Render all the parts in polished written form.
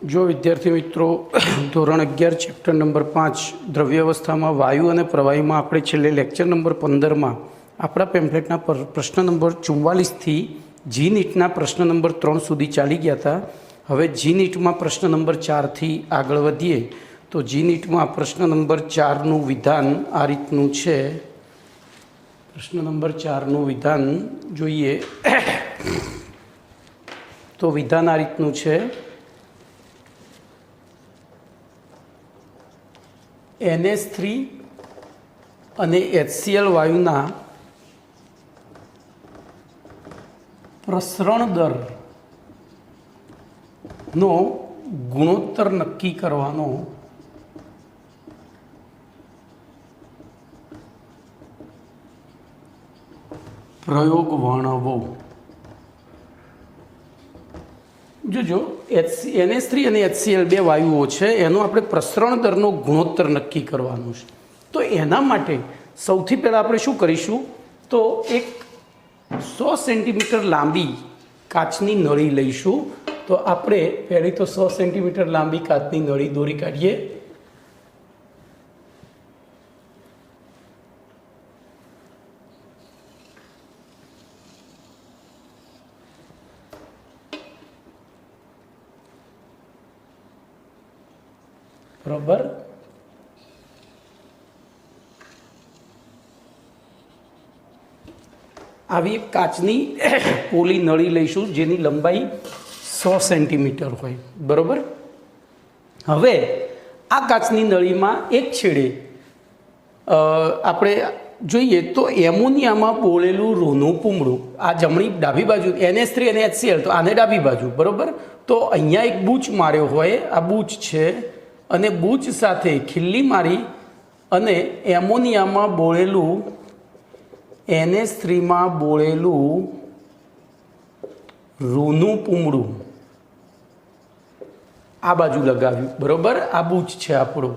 જો વિદ્યાર્થી મિત્રો ધોરણ 11 ચેપ્ટર નંબર 5 દ્રવ્યાવસ્થામાં વાયુ અને પ્રવાહીમાં આપણે છેલ્લે લેક્ચર નંબર 15માં આપણા પેમ્ફલેટના પ્રશ્ન નંબર 44થી જી નીટના પ્રશ્ન નંબર 3 સુધી ચાલી ગયા હતા. હવે જી નીટમાં પ્રશ્ન નંબર 4થી આગળ વધીએ તો જી નીટમાં પ્રશ્ન નંબર 4નું વિધાન આ રીતનું છે. પ્રશ્ન નંબર 4નું વિધાન જોઈએ તો વિધાન આ રીતનું છે. NH3 અને HCl વાયુના પ્રસરણ દરનો ગુણોત્તર નક્કી કરવાનો પ્રયોગ વર્ણવો. જોજો NH3 અને HCl બે વાયુઓ છે, એનો આપણે પ્રસરણ દરનો ગુણોત્તર નક્કી કરવાનો છે. તો એના માટે સૌથી પહેલાં આપણે શું કરીશું તો એક 100 સેન્ટીમીટર લાંબી કાચની નળી લઈશું. તો આપણે પહેલી તો 100 સેન્ટીમીટર લાંબી કાચની નળી દોરી કાઢીએ. બરાબર, આવી એક કાચની પોલી નળી લઈશું જેની લંબાઈ 100 સેન્ટીમીટર હોય. બરાબર, હવે આ કાચની નળીમાં એક છેડે આપણે જોઈએ તો એમોનિયામાં બોળેલું રૂનું પૂમડું, આ જમણી ડાબી બાજુ NH3 અને HCl, તો આને ડાબી બાજુ. બરાબર, તો અહીંયા એક બૂચ માર્યો હોય, આ બૂચ છે, અને બૂચ સાથે ખીલ્લી મારી અને એમોનિયામાં બોળેલું NH3માં બોળેલું રૂનું પૂમડું આ બાજુ લગાવ્યું. બરાબર, આ બૂચ છે આપણો.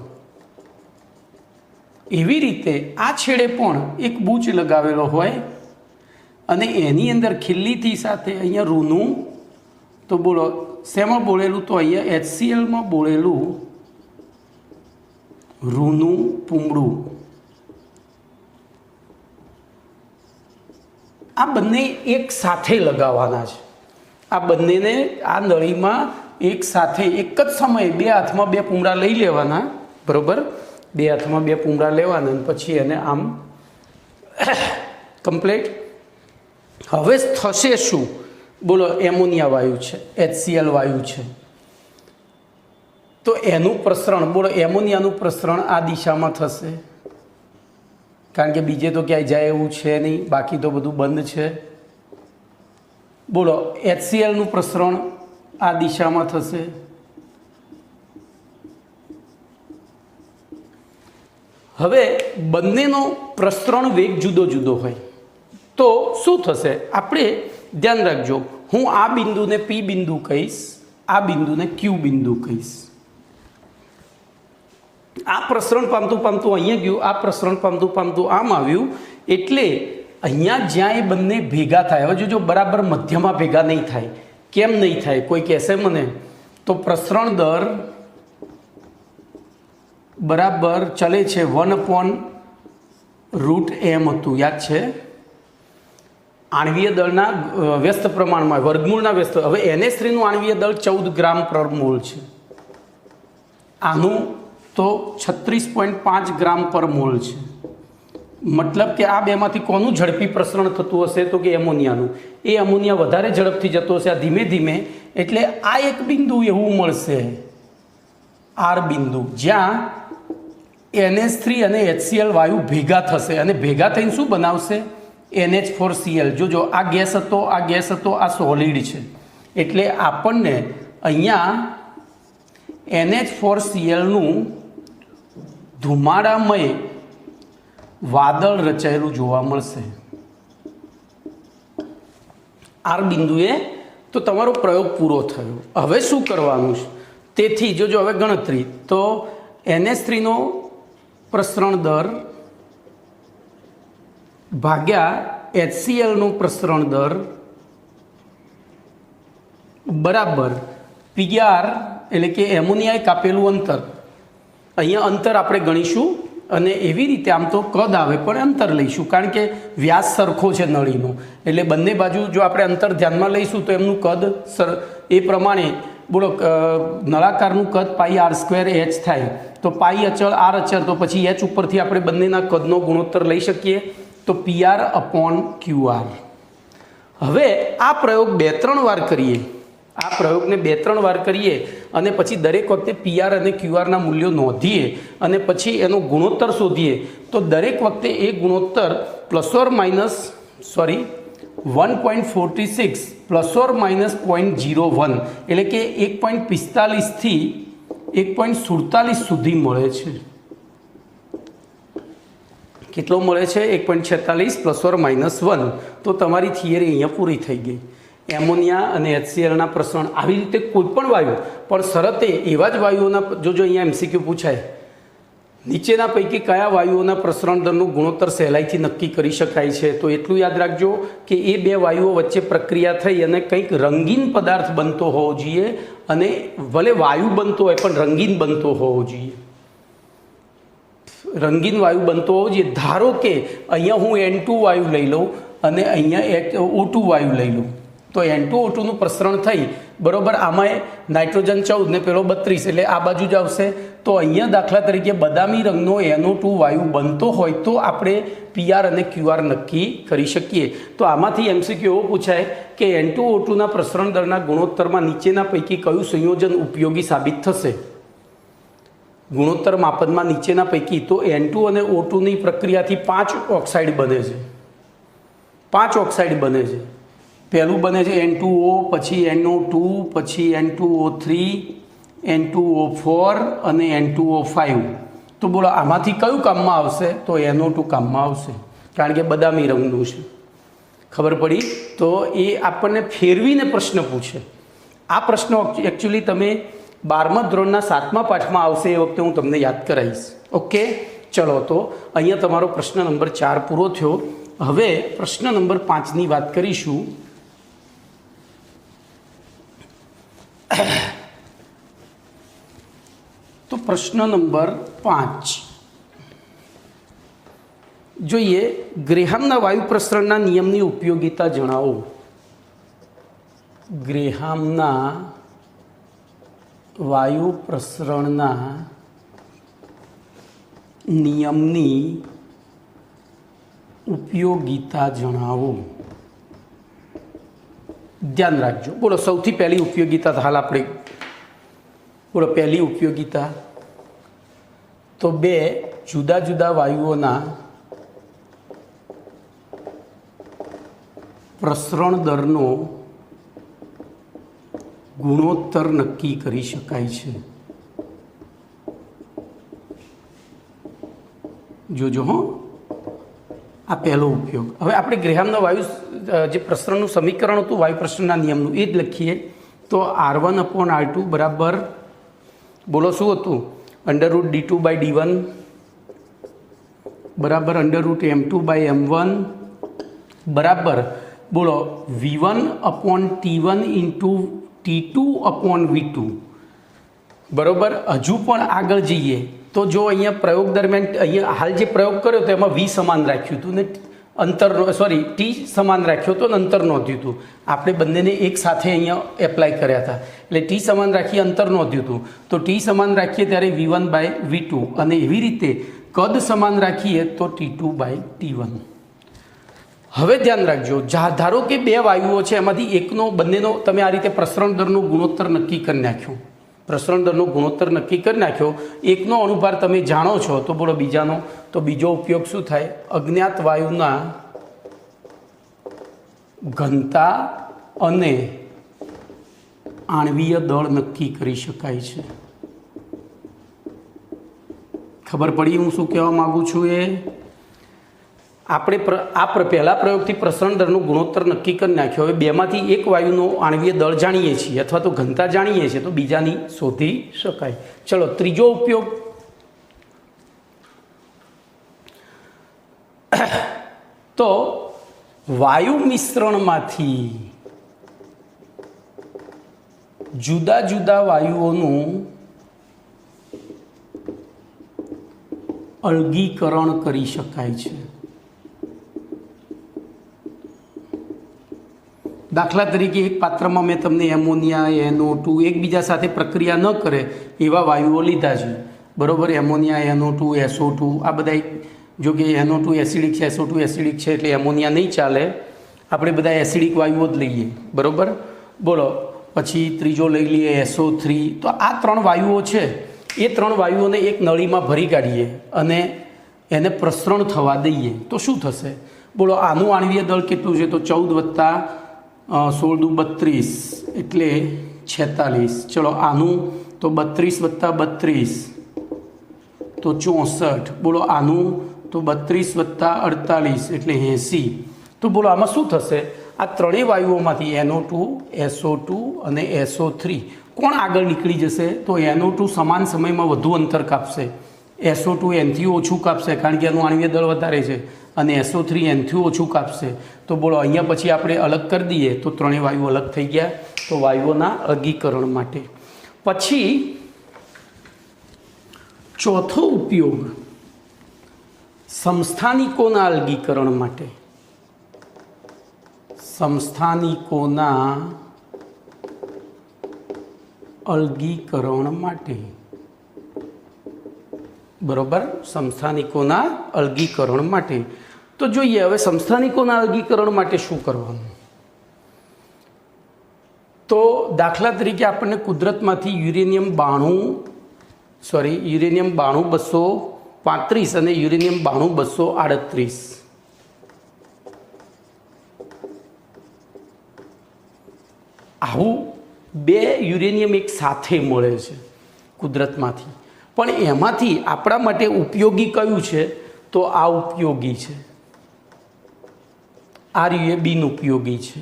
એવી રીતે આ છેડે પણ એક બૂચ લગાવેલો હોય અને એની અંદર ખીલ્લીથી સાથે અહીંયા રૂનું, તો બોલો શેમાં બોળેલું, તો અહીંયા HClમાં બોળેલું રૂનું પૂમડું. આ બંને એક સાથે લગાવવાના છે. આ બંનેને આ નળીમાં એક સાથે એક જ સમયે બે હાથમાં બે પૂમડા લઈ લેવાના. બરાબર, બે હાથમાં બે પૂમડા લેવાના અને પછી એને આમ કમ્પ્લીટ. હવે થશે શું, બોલો એમોનિયા વાયુ છે, HCl વાયુ છે, તો એનું પ્રસરણ, બોલો એમોનિયાનું પ્રસરણ આ દિશામાં થશે, કારણ કે બીજે તો ક્યાંય જાય એવું છે નહીં, બાકી તો બધું બંધ છે. બોલો HClનું પ્રસરણ આ દિશામાં થશે. હવે બંનેનો પ્રસરણ વેગ જુદો જુદો હોય તો શું થશે, આપણે ધ્યાન રાખજો. હું આ બિંદુને P બિંદુ કહીશ, આ બિંદુને Q બિંદુ કહીશ. આ પ્રસરણ પામતું પામતું અહીંયા ગયું, આ પ્રસરણ પામતું પામતું આમ આવ્યું. એટલે અહીંયા જ્યાં એ બંને ભેગા થાય, હવે જોજો બરાબર મધ્યમાં ભેગા નહીં થાય. કેમ નહીં થાય કોઈ કહેશે મને, તો પ્રસરણ દર બરાબર ચલે છે 1/√m હતું, યાદ છે, આણવીય દળના વ્યસ્ત પ્રમાણમાં, વર્ગમૂળના વ્યસ્ત. હવે NH3નું આણવીય દળ 14 ગ્રામ પર મોલ છે, આનું તો 36.5 ગ્રામ પર મોલ છે. મતલબ કે આ બેમાંથી કોનું ઝડપી પ્રસરણ થતું હશે, તો કે એમોનિયાનું. એ એમોનિયા વધારે ઝડપથી જતો હશે, આ ધીમે ધીમે. એટલે આ એક બિંદુ એવું મળશે, આર બિંદુ, જ્યાં NH3 અને HCl વાયુ ભેગા થશે અને ભેગા થઈને શું બનાવશે, NH4Cl. જોજો આ ગેસ હતો, આ ગેસ હતો, આ સોલિડ છે. એટલે આપણને અહીંયા NH4Clનું ધુમાડામય વાદળ રચાયેલું જોવા મળશે આર બિંદુએ. તો તમારો પ્રયોગ પૂરો થયો. હવે શું કરવાનું છે, તેથી જોજો હવે ગણતરી, તો NH3નો પ્રસરણ દર ભાગ્યા HClનો પ્રસરણ દર બરાબર PR એટલે કે એમોનિયાએ કાપેલું અંતર, અહીંયા અંતર આપણે ગણીશું અને એવી રીતે આમ તો કદ આવે પણ અંતર લઈશું કારણ કે વ્યાસ સરખો છે નળીનો, એટલે બંને બાજુ જો આપણે અંતર ધ્યાનમાં લઈશું તો એમનું કદ એ પ્રમાણે બોલો નળાકારનું કદ પાઈ આર સ્ક્વેર એચ થાય, તો પાઈ અચળ આર અચળ, તો પછી એચ ઉપરથી આપણે બંનેના કદનો ગુણોત્તર લઈ શકીએ, તો P R upon Q R. હવે આ પ્રયોગ 2-3 વાર કરીએ, આ પ્રયોગને 2-3 વાર કરીએ અને પછી દરેક વખતે પીઆર અને ક્યુઆરના મૂલ્યો નોંધીએ અને પછી એનો ગુણોત્તર શોધીએ, તો દરેક વખતે એ ગુણોત્તર +/-1.46 +/-0.01 એટલે કે 1.45 થી 1.47 સુધી મળે છે. કેટલો મળે છે? 1.46 +/-1. તો તમારી થિયરી અહીંયા પૂરી થઈ ગઈ. એમોનિયા અને HClના પ્રસરણ આવી રીતે કોઈ પણ વાયુ, પણ શરતે એવા જ વાયુઓના, જો અહીંયા MCQ પૂછાય, નીચેના પૈકી કયા વાયુઓના પ્રસરણ દરનું ગુણોત્તર સહેલાઈથી નક્કી કરી શકાય છે, તો એટલું યાદ રાખજો કે એ બે વાયુઓ વચ્ચે પ્રક્રિયા થઈ અને કંઈક રંગીન પદાર્થ બનતો હોવો જોઈએ, અને ભલે વાયુ બનતો હોય પણ રંગીન બનતો હોવો જોઈએ, રંગીન વાયુ બનતો હોવો જોઈએ. ધારો કે અહીંયા હું N2 વાયુ લઈ લઉં અને અહીંયા O2 વાયુ લઈ લઉં, તો N2O2નું પ્રસરણ થઈ બરાબર, આમાં નાઇટ્રોજન 14 ને પેલો 32, એટલે આ બાજુ જ આવશે. તો અહીંયા દાખલા તરીકે બદામી રંગનો NO2 વાયુ બનતો હોય તો આપણે PR અને QR નક્કી કરી શકીએ. તો આમાંથી MCQ એવો પૂછાય કે N2O2ના પ્રસરણ દરના ગુણોત્તરમાં નીચેના પૈકી કયું સંયોજન ઉપયોગી સાબિત થશે? ગુણોત્તર માપનમાં નીચેના પૈકી, તો N2 અને O2ની પ્રક્રિયાથી 5 ઓક્સાઇડ બને છે, 5 ઓક્સાઇડ બને છે. પહેલું બને છે N2O, પછી NO2, પછી N2O3, N2O4 અને N2O5. તો બોલો આમાંથી કયું કામમાં આવશે? તો NO2 કામમાં આવશે, કારણ કે બદામી રંગનું છે. ખબર પડી? તો એ આપણને ફેરવીને પ્રશ્ન પૂછે. આ પ્રશ્નો એકચ્યુઅલી તમે 12મા ધોરણના 7મા પાઠમાં આવશે, એ વખતે હું તમને યાદ કરાવીશ. ઓકે, ચલો, તો અહીંયા તમારો પ્રશ્ન નંબર 4 પૂરો થયો. હવે પ્રશ્ન નંબર 5ની વાત કરીશું. તો પ્રશ્ન નંબર 5 જોઈએ, ગ્રેહામના વાયુ પ્રસરણના નિયમની ઉપયોગિતા જણાવો. ગ્રેહામના વાયુ પ્રસરણના નિયમની ઉપયોગિતા જણાવો. ધ્યાન રાખજો. બોલો સૌથી પહેલી ઉપયોગિતા, હાલ આપણે બોલો પહેલી ઉપયોગિતા, તો 2 જુદા જુદા વાયુઓના પ્રસરણ દરનો ગુણોત્તર નક્કી કરી શકાય છે. જોજો હો, આ પહેલો ઉપયોગ. હવે આપણે ગ્રેહામના વાયુ જે પ્રસરણનું સમીકરણ હતું વાયુ પ્રસરણના નિયમનું, એ જ લખીએ. તો R1/R2 બરાબર, બોલો શું હતું? √d2/d1 બરાબર √m2/m1 બરાબર, બોલો V1/T1 × T2/V2 બરાબર. હજુ પણ આગળ જઈએ તો જો અહીંયા પ્રયોગ દરમિયાન, અહીંયા હાલ જે પ્રયોગ કર્યો તો એમાં V સમાન રાખ્યું હતું ને અંતર, T સમાન રાખ્યો હતો ને અંતર નોંધ્યું હતું. આપણે બંનેને એક સાથે અહીંયા એપ્લાય કર્યા હતા, એટલે T સમાન રાખી અંતર નોંધ્યું હતું. તો T સમાન રાખીએ ત્યારે V1/V2, અને એવી રીતે કદ સમાન રાખીએ તો T2/T1. હવે ધ્યાન રાખજો, ધારો કે 2 વાયુઓ છે, એમાંથી એકનો, બંનેનો તમે આ રીતે પ્રસરણ દરનો ગુણોત્તર નક્કી કરી નાખ્યો, પ્રસરણ દરનો ગુણોત્તર નક્કી કરી નાખ્યો, એકનો અનુભાર તમે જાણો છો, તો બોલો બીજાનો. તો બીજો ઉપયોગ શું થાય? અજ્ઞાત વાયુના ઘનતા અને આણ્વીય દળ નક્કી કરી શકાય છે. ખબર પડી હું શું કહેવા માગું છું? એ આપણે પહેલા પ્રયોગથી પ્રસરણ દરનું ગુણોત્તર નક્કી કરી નાખ્યો. હવે બેમાંથી એક વાયુનો આણ્વીય દળ જાણીએ છીએ અથવા તો ઘનતા જાણીએ છીએ, તો બીજાની શોધી શકાય. ચલો, ત્રીજો ઉપયોગ. તો વાયુ મિશ્રણમાંથી જુદા જુદા વાયુઓનું અલગીકરણ કરી શકાય છે। દાખલા તરીકે એક પાત્રમાં મેં તમને એમોનિયા NO2 એકબીજા સાથે પ્રક્રિયા ન કરે એવા વાયુઓ લીધા છે, બરાબર। એમોનિયા NO2 SO2 આ બધા, જો કે NO2 એસિડિક છે, SO2 એસિડિક છે, એટલે એમોનિયા નહીં ચાલે, આપણે બધા એસિડિક વાયુઓ જ લઈએ, બરાબર। બોલો, પછી ત્રીજો લઈ લઈએ SO3। તો આ 3 વાયુઓ છે, એ 3 વાયુઓને એક નળીમાં ભરી કાઢીએ અને એને પ્રસરણ થવા દઈએ તો શું થશે? બોલો, આનું આણ્વીય દળ કેટલું છે? તો 14 + 16 = 32 એટલે 46। ચલો, આનું તો 32 + 32 તો 64। બોલો, આનું તો 32 + 48 એટલે 80। તો બોલો, આમાં શું થશે? આ ત્રણેય વાયુઓમાંથી NO2, SO2 અને SO3 કોણ આગળ નીકળી જશે? તો NO2 સમાન સમયમાં વધુ અંતર કાપશે, SO2 એનથી ઓછું કાપશે કારણ કે એનું આણ્વીય દળ વધારે છે, અને SO3 એનથી ઓછું કાપશે। તો બોલો, અહીંયા પછી આપણે અલગ કરી દઈએ તો ત્રણેય વાયુઓ અલગ થઈ ગયા। તો વાયુઓના અલગીકરણ માટે પછી ચોથો ઉપયોગ સમસ્થાનિકોના અલગીકરણ માટે। સમસ્થાનિકોના અલગીકરણ માટે, બરોબર। સમસ્થાનિકોના અલગીકરણ માટે તો જોઈએ હવે સમસ્થાનિકોના અલગીકરણ માટે શું કરવાનું। તો દાખલા તરીકે આપણને કુદરતમાંથી યુરેનિયમ 92-235 અને યુરેનિયમ 92-238 આવું 2 યુરેનિયમ એક સાથે મળે છે કુદરતમાંથી, પણ એમાંથી આપણા માટે ઉપયોગી કયું છે? તો આ ઉપયોગી છે, આ રહ્યું એ બિનઉપયોગી છે।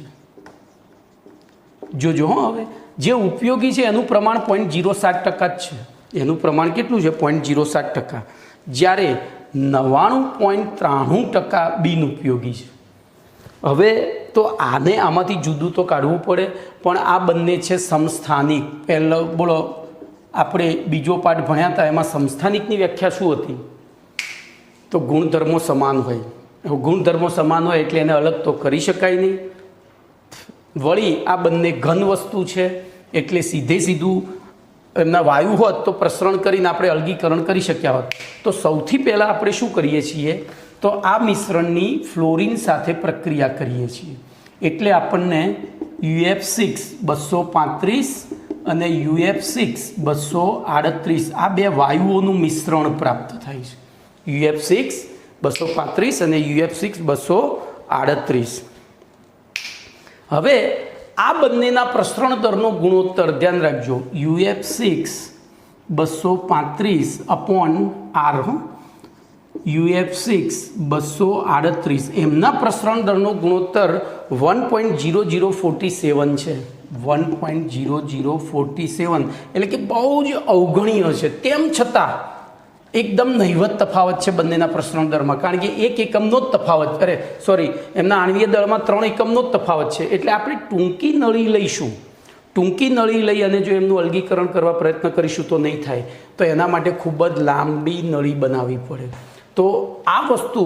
જોજો હવે, જે ઉપયોગી છે એનું પ્રમાણ 0.07% જ છે, એનું પ્રમાણ કેટલું છે? 0.07%, જ્યારે 99.93% બિનઉપયોગી છે। હવે તો આને આમાંથી જુદું તો કાઢવું પડે, પણ આ બંને છે સમસ્થાનિક। પહેલો બોલો, આપણે બીજો પાઠ ભણ્યા હતા એમાં સમસ્થાનિકની વ્યાખ્યા શું હતી? તો ગુણધર્મો સમાન હોય, ગુણધર્મો સમાન હોય એટલે એને અલગ તો કરી શકાય નહીં। વળી આ બંને ઘન વસ્તુ છે એટલે સીધું એમના વાયુ હોત તો પ્રસરણ કરીને આપણે અલગીકરણ કરી શક્યા હોત। તો સૌથી પહેલાં આપણે શું કરીએ છીએ? તો આ મિશ્રણની ફ્લોરિન સાથે પ્રક્રિયા કરીએ છીએ, એટલે આપણને UF6-235 અને UF6-238 આ 2 વાયુઓનું મિશ્રણ પ્રાપ્ત થાય છે। UF6-235 અને UF6-238। હવે આ બંનેના પ્રસરણ દરનો ગુણોત્તર ધ્યાન રાખજો, UF6-235/R, UF6-238 એમના પ્રસરણ દરનો ગુણોત્તર 1.0047 છે। 1.0047 એટલે કે બહુ જ અવગણ્ય છે, તેમ છતાં એકદમ નહિવત તફાવત છે બંનેના પ્રસરણ દરમાં, કારણ કે 1 એકમનો જ તફાવત, એમના આણ્વીય દળમાં 3 એકમનો જ તફાવત છે। એટલે આપણે ટૂંકી નળી લઈશું, ટૂંકી નળી લઈ અને જો એમનું અલગીકરણ કરવા પ્રયત્ન કરીશું તો નહીં થાય, તો એના માટે ખૂબ જ લાંબી નળી બનાવવી પડે। તો આ વસ્તુ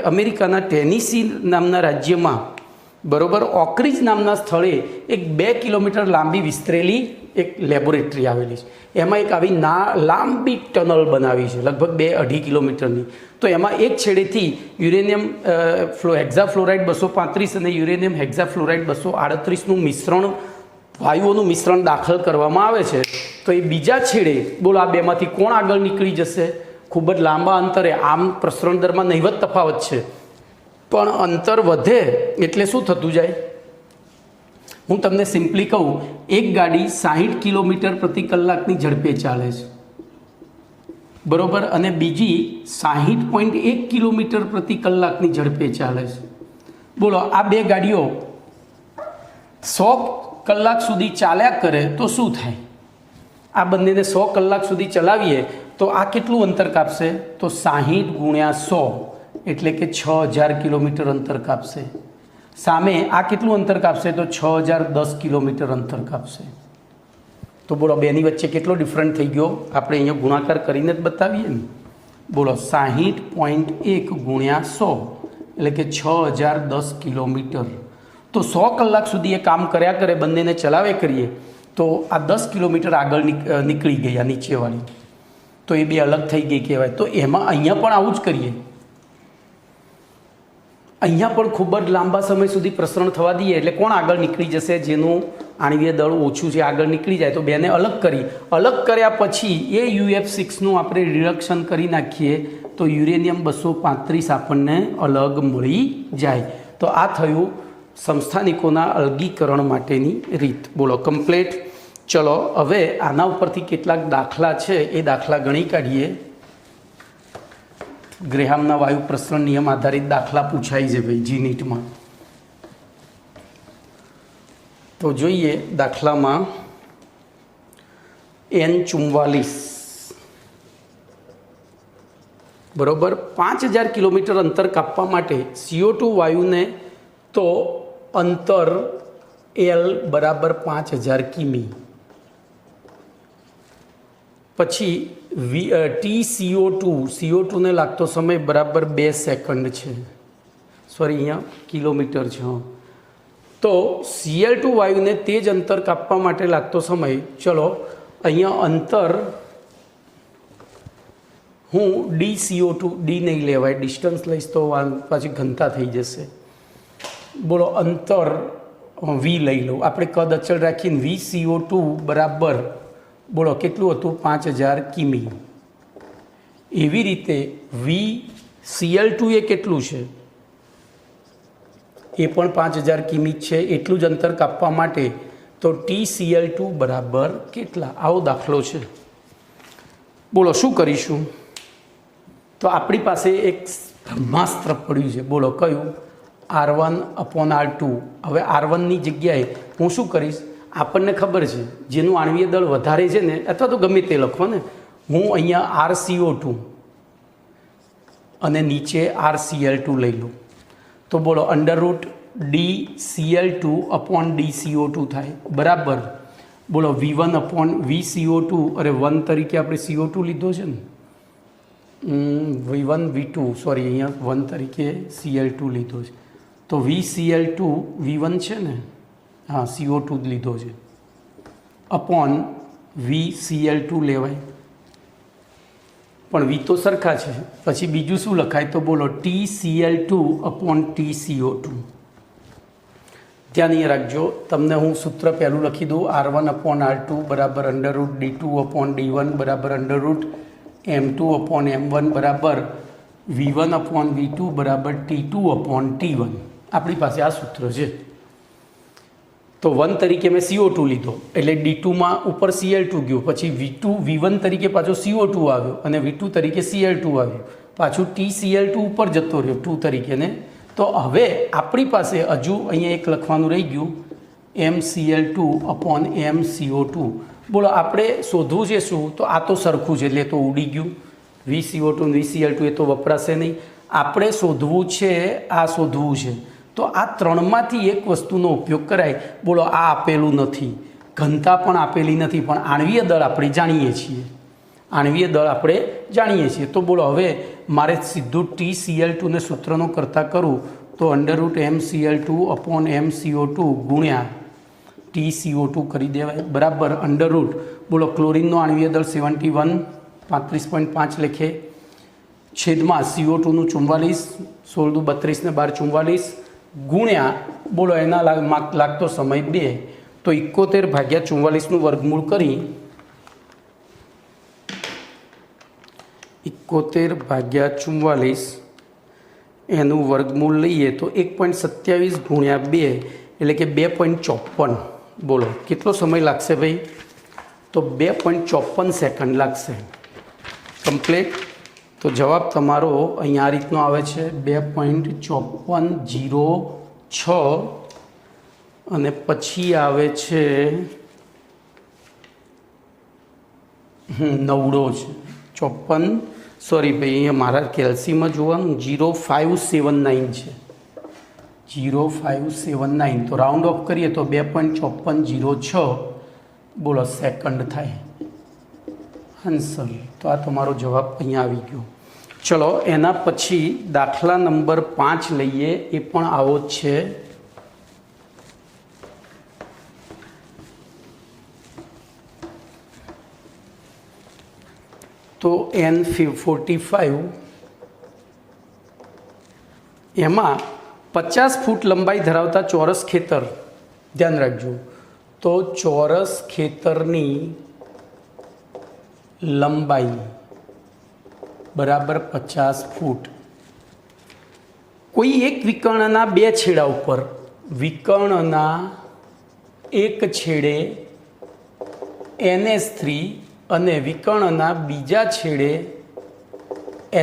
અમેરિકાના ટેનેસી નામના રાજ્યમાં, બરોબર, ઓકરીજ નામના સ્થળે એક 2 કિલોમીટર લાંબી વિસ્તરેલી એક લેબોરેટરી આવેલી છે। એમાં એક આવી લાંબી ટનલ બનાવી છે, લગભગ 2-2.5 કિલોમીટરની। તો એમાં એક છેડેથી યુરેનિયમ હેક્ઝાફ્લોરાઇડ 235 અને યુરેનિયમ હેક્ઝાફ્લોરાઇડ 238નું મિશ્રણ, વાયુઓનું મિશ્રણ દાખલ કરવામાં આવે છે। તો એ બીજા છેડે, બોલો, આ બેમાંથી કોણ આગળ નીકળી જશે? ખૂબ જ લાંબા અંતરે, આમ પ્રસરણ દરમાં નહિવત તફાવત છે, પણ અંતર વધે એટલે શું થતું જાય? હું તમને સિમ્પલી કહું, એક ગાડી 60 કિલોમીટર પ્રતિ કલાકની ઝડપે ચાલે છે, બરોબર, અને બીજી 60.1 કિલોમીટર પ્રતિ કલાકની ઝડપે ચાલે છે। બોલો, આ 2 ગાડીઓ 100 કલાક સુધી ચાલ્યા કરે તો શું થાય? આ બંનેને 100 કલાક સુધી ચલાવીએ તો આ કેટલું અંતર કાપશે? તો 60 × 100 એટલે કે 6000 કિલોમીટર અંતર કાપશે। સામે આ કેટલું અંતર કાપશે? તો 6010 કિલોમીટર અંતર કાપશે। તો બોલો બેની વચ્ચે કેટલો ડિફરન્ટ થઈ ગયો? આપણે અહીંયા ગુણાકાર કરીને જ બતાવીએ ને. બોલો 60.1 ગુણ્યા 100 એટલે કે 6010 કિલોમીટર. તો 100 કલાક સુધી એ કામ કર્યા કરે, બંનેને ચલાવે કરીએ તો આ 10 કિલોમીટર આગળ નીકળી ગયા નીચેવાળી, તો એ બે અલગ થઈ ગઈ કહેવાય. તો એમાં અહીંયા પણ આવું જ કરીએ. અહીંયા પણ ખૂબ જ લાંબા સમય સુધી પ્રસરણ થવા દઈએ એટલે કોણ આગળ નીકળી જશે? જેનું આણ્વીય દળ ઓછું છે આગળ નીકળી જાય. તો બેને અલગ કરી, અલગ કર્યા પછી એ UF6નું આપણે રિડક્શન કરી નાખીએ તો યુરેનિયમ 235 આપણને અલગ મળી જાય. તો આ થયું સમસ્થાનિકોના અલગીકરણ માટેની રીત. બોલો કમ્પ્લીટ. ચલો હવે આના ઉપરથી કેટલાક દાખલા છે એ દાખલા ગણી કાઢીએ. ગ્રેહામના વાયુ પ્રસરણ નિયમ આધારિત દાખલા પૂછાય છે ભાઈ જી નીટમાં. તો જોઈએ દાખલામાં N44 બરોબર 5000 કિલોમીટર અંતર કાપવા માટે CO2 વાયુને તો અંતર L બરાબર 5000 કિમી. પછી TCO2 ને લાગતો સમય બરાબર 2 સેકન્ડ છે, સોરી અહીંયા કિલોમીટર છે. તો Cl2 વાયુને તે જ અંતર કાપવા માટે લાગતો સમય, ચલો અહીંયા અંતર હું DCO2 ડી નહીં લેવાય, ડિસ્ટન્સ લઈશ તો પાછી ઘનતા થઈ જશે. બોલો અંતર V લઈ લો, આપણે કદ અચળ રાખીને VCO2 બરાબર બોલો કેટલું હતું? 5000 કિમી. એવી રીતે VCl2 એ કેટલું છે? એ પણ 5000 કિમી છે. એટલું જ અંતર કાપવા માટે તો TCl2 બરાબર કેટલા? આવો દાખલો છે. બોલો શું કરીશું? તો આપણી પાસે એક બ્રહ્માસ્ત્ર પડ્યું છે. બોલો કયું? R1/R2. હવે R1ની જગ્યાએ હું શું કરીશ? આપણને ખબર છે જેનું આણ્વીય દળ વધારે છે ને, અથવા તો ગમે તે લખો ને, હું અહીંયા RCO2 અને નીચે RCl2 લઈ લઉં. તો બોલો √DCl2/DCO2 થાય બરાબર. બોલો V1/VCO2, અરે 1 તરીકે આપણે CO2 લીધો છે ને, V1 V2 સોરી અહીંયા 1 તરીકે Cl2 લીધો છે. તો VCl2 V1 છે ને, હા CO2 જ લીધો છે, અપોન VCl2 લેવાય, પણ V તો સરખા છે. પછી બીજું શું લખાય? તો બોલો TCl2/TCO2. ધ્યાન રાખજો, તમને હું સૂત્ર પહેલું લખી દઉં. R1/R2 બરાબર √D2/D1 બરાબર √M2/M1 બરાબર V1/V2 બરાબર T2/T1. આપણી પાસે આ સૂત્ર છે. તો 1 તરીકે મેં CO2 લીધો એટલે D2માં ઉપર Cl2 ગયો, પછી V1 તરીકે પાછો CO2 આવ્યો અને V2 તરીકે Cl2 આવ્યો, પાછું TCl2 ઉપર જતો રહ્યો 2 તરીકે ને. તો હવે આપણી પાસે હજુ અહીંયા એક લખવાનું રહી ગયું, MCl2/MCO2. બોલો આપણે શોધવું છે શું? તો આ તો સરખું છે એટલે તો ઉડી ગયું. VCO2 અને VCl2 એ તો વપરાશે નહીં. આપણે શોધવું છે, આ શોધવું છે. તો આ ત્રણમાંથી એક વસ્તુનો ઉપયોગ કરાય. બોલો આ આપેલું નથી, ઘનતા પણ આપેલી નથી, પણ આણ્વીય દળ આપણે જાણીએ છીએ. આણ્વીય દળ આપણે જાણીએ છીએ. તો બોલો હવે મારે સીધું TCl2 ને સૂત્રનો કરતા કરું તો √MCl2/MCO2 ગુણ્યા TCO2 કરી દેવાય બરાબર √ બોલો ક્લોરીનનો આણ્વીય દળ 71 35.5 લખે, છેદમાં CO2નું 44 16 દુ 32 ને 12 44 ગુણ્યા બોલો એના લાગતો સમય 2. તો 71/44નું વર્ગમૂળ કરી 71/44 એનું વર્ગમૂળ લઈએ તો 1.27 ગુણ્યા 2 એટલે કે 2.54. બોલો કેટલો સમય લાગશે ભાઈ? તો 2.54 સેકન્ડ લાગશે. કમ્પ્લીટ. તો જવાબ તમારો અહીંયા આ રીતનો આવે છે 2.5406 અને પછી આવે છે નવડો છે 54, સોરી ભાઈ અહીંયા મારા કેલ્સીમાં જોવાનું 0579 છે, 0579. તો રાઉન્ડ ઓફ કરીએ તો 2.5406 બોલો સેકન્ડ થાય આન્સર। તો આ તમારો જવાબ અહીંયા આવી ગયો। ચલો એના પછી દાખલા નંબર 5 લઈએ, એ પણ આવો જ છે। તો N45 એમાં 50 ફૂટ લંબાઈ ધરાવતા ચોરસ ખેતર, ધ્યાન રાખજો, તો ચોરસ ખેતરની લંબાઈ બરાબર 50 ફૂટ। કોઈ એક વિકર્ણના બે છેડા ઉપર, વિકર્ણના એક છેડે NH3 અને વિકર્ણના બીજા છેડે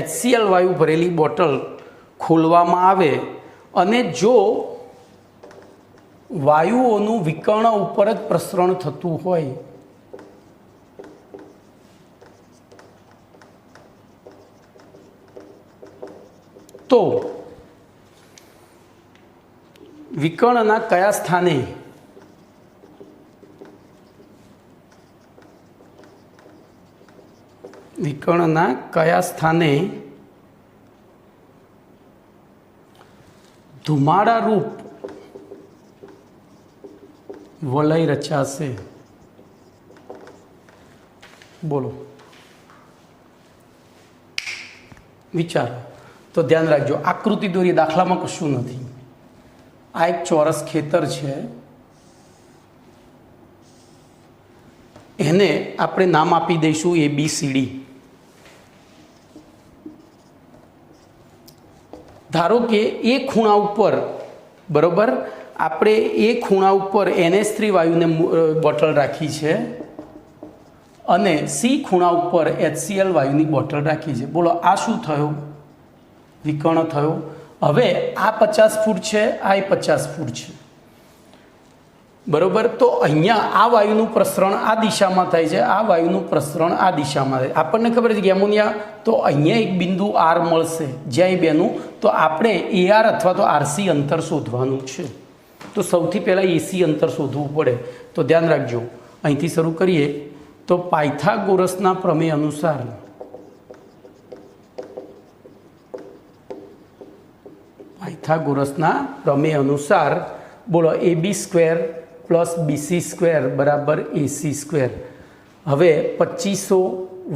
HCl વાયુ ભરેલી બોટલ ખોલવામાં આવે અને જો વાયુઓનું વિકર્ણ ઉપર જ પ્રસરણ થતું હોય તો વિકર્ણના કયા સ્થાને ધુમાડા રૂપ વલય રચાશે? બોલો, વિચારો। તો ધ્યાન રાખજો, આકૃતિ દોરી, દાખલામાં કશું નથી। આ એક ચોરસ ખેતર છે, એને આપણે નામ આપી દઈશું ABCD। ધારો કે એ ખૂણા ઉપર, બરોબર, આપણે એ ખૂણા ઉપર NH3 વાયુને બોટલ રાખી છે અને C ખૂણા ઉપર HCl વાયુની બોટલ રાખી છે। બોલો આ શું થયું? વિકર્ણ થયો। હવે આ 50 ફૂટ છે, આ 50 ફૂટ છે, બરોબર। તો અહીંયા આ વાયુનું પ્રસરણ આ દિશામાં થાય છે, આ વાયુનું પ્રસરણ આ દિશામાં થાય। આપણને ખબર છે કે એમોનિયા, તો અહીંયા એક બિંદુ R મળશે, જ્યાં એ બેનું, તો આપણે AR અથવા તો RC અંતર શોધવાનું છે। તો સૌથી પહેલાં AC અંતર શોધવું પડે। તો ધ્યાન રાખજો, અહીંથી શરૂ કરીએ તો પાયથાગોરસના પ્રમેય અનુસાર બોલો AB² પ્લસ BC² બરાબર AC²। હવે 2500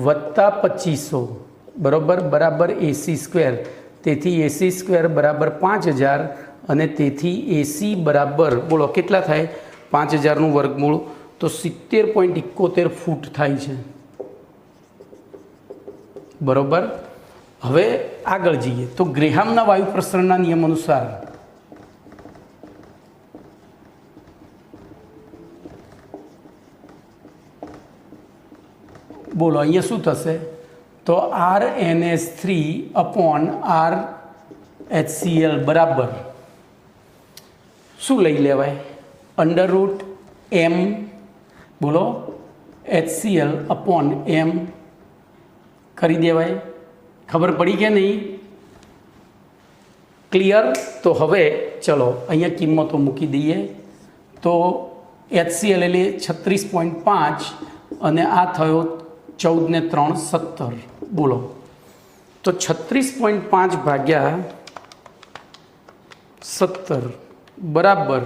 વત્તા 2500 બરાબર AC²। તેથી AC² બરાબર 5000 અને તેથી AC બરાબર, બોલો કેટલા થાય? 5000નું વર્ગમૂળ, તો 70.71 ફૂટ થાય છે, બરોબર। હવે આગળ જઈએ તો ગ્રેહામના વાયુ પ્રસરણના નિયમ અનુસાર બોલો અહીંયા શું થશે? તો RNH3 upon RHCl બરાબર શું લઈ લેવાય? √m, બોલો, HCl upon m કરી દેવાય। ખબર પડી કે નહીં? ક્લિયર? તો હવે ચલો અહીંયા કિંમતો મૂકી દઈએ। તો HCl એટલે 36.5 અને આ થયો 14 ને 3 17, બોલો। તો 36.5 ભાગ્યા 17 બરાબર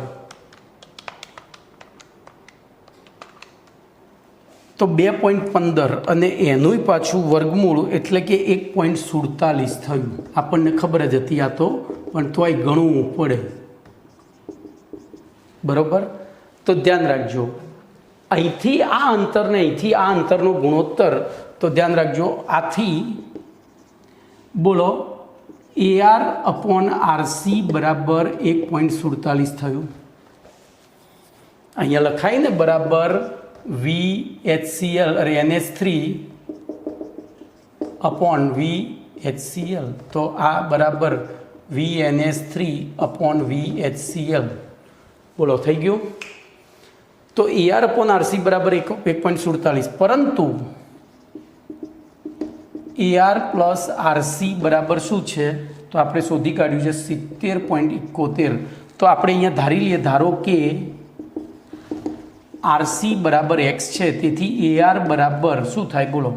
તો 2.15 અને એનું પાછું વર્ગમૂળ એટલે કે 1.47 થયું। આપણને ખબર જ હતી આ તો, પણ તોય ગણવું પડે, બરોબર। તો ધ્યાન રાખજો, અહીંથી આ અંતરને અહીંથી આ અંતરનો ગુણોત્તર, તો ધ્યાન રાખજો, આથી બોલો AR upon RC બરાબર 1.47 થયું। અહીંયા લખાય ને બરાબર VHCl અરે NH3 upon VHCl, તો આ બરાબર VNH3 upon VHCl, બોલો થઈ ગયું। તો AR upon RC બરાબર 1.47, પરંતુ AR પ્લસ RC બરાબર શું છે? તો આપણે શોધી કાઢ્યું છે 70.71। તો આપણે અહીંયા ધારી લઈએ, ધારો કે આરસી બરાબર એક્સ છે, તેથી AR બરાબર શું થાય બોલો?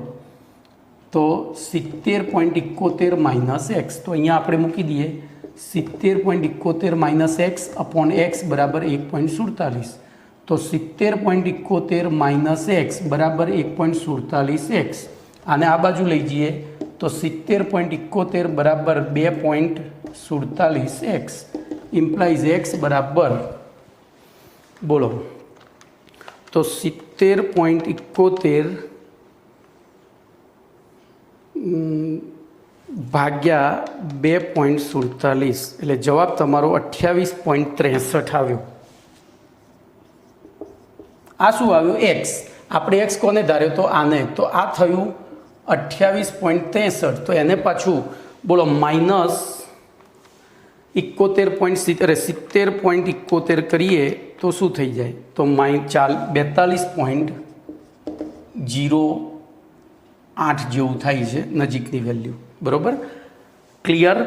તો 70.71 માઇનસ એક્સ. તો અહીંયા આપણે મૂકી દઈએ 70.71 માઇનસ એક્સ અપોન એક્સ બરાબર 1.47. તો 70.71 માઇનસ એક્સ બરાબર 1.47 એક્સ. આને આ બાજુ લઈ જઈએ તો 70.71 બરાબર 2.47 એક્સ ઇમ્પ્લાઇઝ એક્સ બરાબર બોલો તો 70.71 ભાગ્યા 2.47 એટલે જવાબ તમારો 28.63 આવ્યો. આ શું આવ્યું? એક્સ. આપણે એક્સ કોને ધાર્યો? તો આને. તો આ થયું 28.63. તો એને પાછું બોલો માઇનસ 70.71 કરીએ તો શું થઈ જાય? તો 42.08 જેવું થાય છે નજીકની વેલ્યુ. બરાબર? ક્લિયર?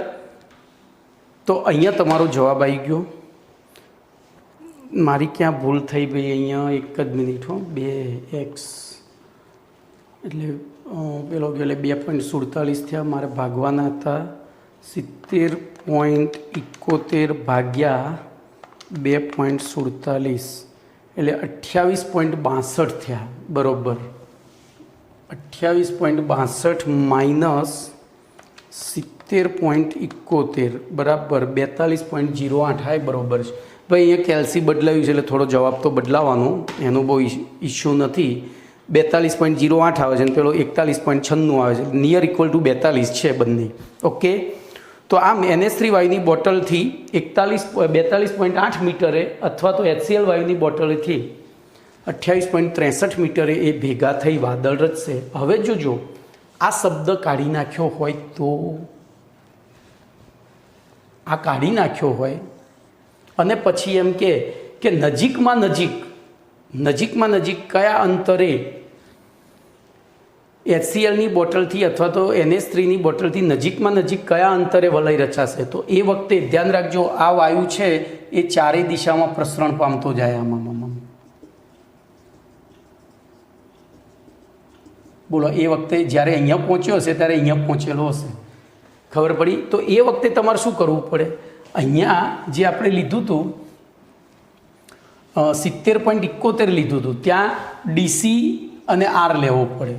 તો અહીંયા તમારો જવાબ આવી ગયો. મારી ક્યાં ભૂલ થઈ ભાઈ? અહીંયા એક જ મિનિટ હો. 2x એટલે પેલો ગયો એટલે 2.47 થયા. મારે ભાગવાના હતા 70.71 ભાગ્યા 2.47 એટલે 28.62 થયા. બરાબર? 28.62 માઇનસ 70.71 બરાબર 42.08. હાય બરાબર છે ભાઈ. અહીંયા કેલ્સી બદલાયું છે એટલે થોડો જવાબ તો બદલાવાનો, એનો બહુ ઇશ્યુ નથી. 42.08 આવે છે અને પેલો 41.96 આવે છે. નિયર ઇક્વલ ટુ 42 છે બંને. ઓકે. તો આમ NH3 વાયુની બોટલથી 42.8 મીટરે અથવા તો HCl વાયુની બોટલથી 28.63 મીટરે એ ભેગા થઈ વાદળ રચશે. હવે જોજો આ શબ્દ કાઢી નાખ્યો હોય તો, આ કાઢી નાખ્યો હોય અને પછી એમ કે નજીકમાં નજીક કયા અંતરે HClની બોટલથી અથવા તો NH3ની બોટલથી નજીકમાં નજીક કયા અંતરે વલય રચાશે? તો એ વખતે ધ્યાન રાખજો આ વાયુ છે એ ચારેય દિશામાં પ્રસરણ પામતો જાય. આમાં બોલો એ વખતે જ્યારે અહીંયા પહોંચ્યો હશે ત્યારે અહીંયા પહોંચેલો હશે. ખબર પડી? તો એ વખતે તમારે શું કરવું પડે? અહીંયા જે આપણે લીધું હતું 70.71 લીધું હતું, ત્યાં DC અને R લેવો પડે.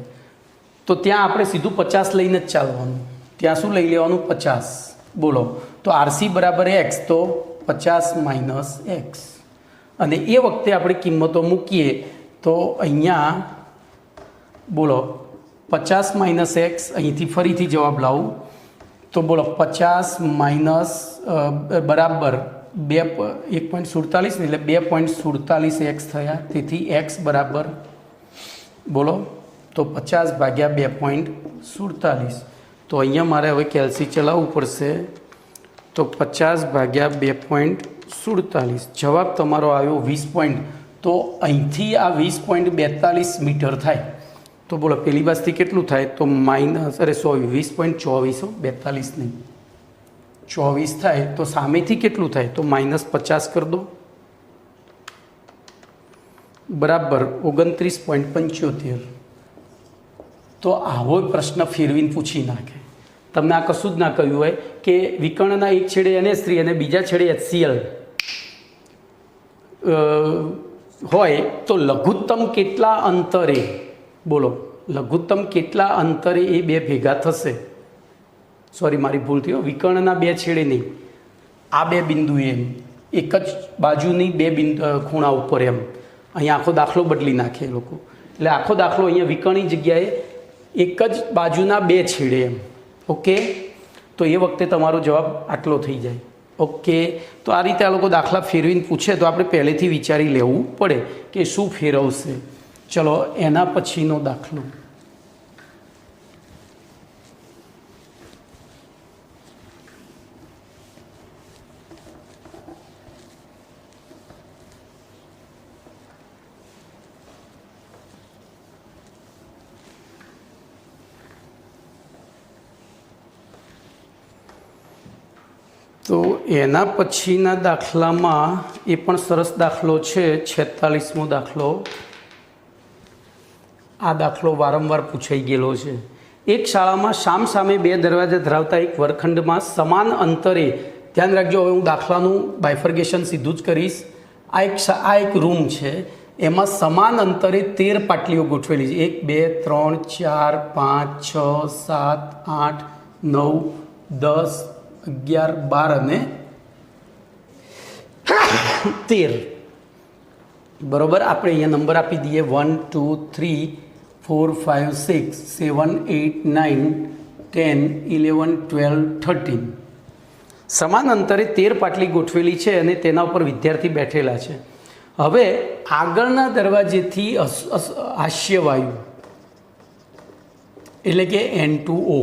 તો ત્યાં આપણે સીધું 50 લઈને જ ચાલવાનું. ત્યાં શું લઈ લેવાનું? 50. બોલો તો RC બરાબર એક્સ, તો 50 માઇનસ એક્સ. અને એ વખતે આપણે કિંમતો મૂકીએ તો અહીંયા બોલો 50 માઇનસ એક્સ, અહીંથી ફરીથી જવાબ લાવું તો બોલો 50 માઇનસ બરાબર 1.47 એટલે 2.47 એક્સ થયા. તેથી એક્સ બરાબર બોલો તો 50 ભાગ્યા 2.47. તો અહીંયા મારે હવે કેલ્સી ચલાવવું પડશે. તો 50 ભાગ્યા 2.47 જવાબ તમારો આવ્યો 20. તો અહીંથી આ 20.42 મીટર થાય. તો બોલો પેલી બાજુથી કેટલું થાય? તો માઇનસ 20.24, 42 નહીં 24 થાય. તો સામેથી કેટલું થાય? તો -50 કરી દો બરાબર 29.75. તો આવો પ્રશ્ન ફેરવીને પૂછી નાખે. તમને આ કશું જ ના કહ્યું હોય કે વિકર્ણના એક છેડે NH3 અને બીજા છેડે HCl હોય તો લઘુત્તમ કેટલા અંતરે, બોલો લઘુત્તમ કેટલા અંતરે એ બે ભેગા થશે? સોરી મારી ભૂલ થઈ. વિકર્ણના બે છેડે નહીં, આ બે બિંદુ એમ એક જ બાજુની બે ખૂણા ઉપર એમ. અહીંયા આખો દાખલો બદલી નાખે એ લોકો. એટલે આખો દાખલો અહીંયા વિકર્ણની જગ્યાએ એક જ બાજુના બે છેડે એમ. ઓકે. તો એ વખતે તમારો જવાબ આટલો થઈ જાય. ઓકે. તો આ રીતે આ લોકો દાખલા ફેરવીને પૂછે તો આપણે પહેલેથી વિચારી લેવું પડે કે શું ફેરવશે. ચલો એના પછીનો દાખલો. તો એના પછીના દાખલામાં એ પણ સરસ દાખલો છે 46મો દાખલો. આ દાખલો વારંવાર પૂછાઈ ગયેલો છે. એક શાળામાં સામસામે બે દરવાજા ધરાવતા એક વર્ગખંડમાં સમાન અંતરે, ધ્યાન રાખજો, હવે હું દાખલાનું બાયફર્ગેશન સીધું જ કરીશ. આ એક રૂમ છે, એમાં સમાન અંતરે 13 પાટલીઓ ગોઠવેલી છે. 1 2 3 4 5 6 7 8 9 10 11 12 અને 13. બરોબર. આપણે અહીંયા નંબર આપી દઈએ 1 2 3 4 5 6 7 8 9 10 11 12 13. સમાન અંતરે 13 પાટલી ગોઠવેલી છે અને તેના ઉપર વિદ્યાર્થી બેઠેલા છે. હવે આગળના દરવાજેથી હાસ્યવાયુ એટલે કે N2O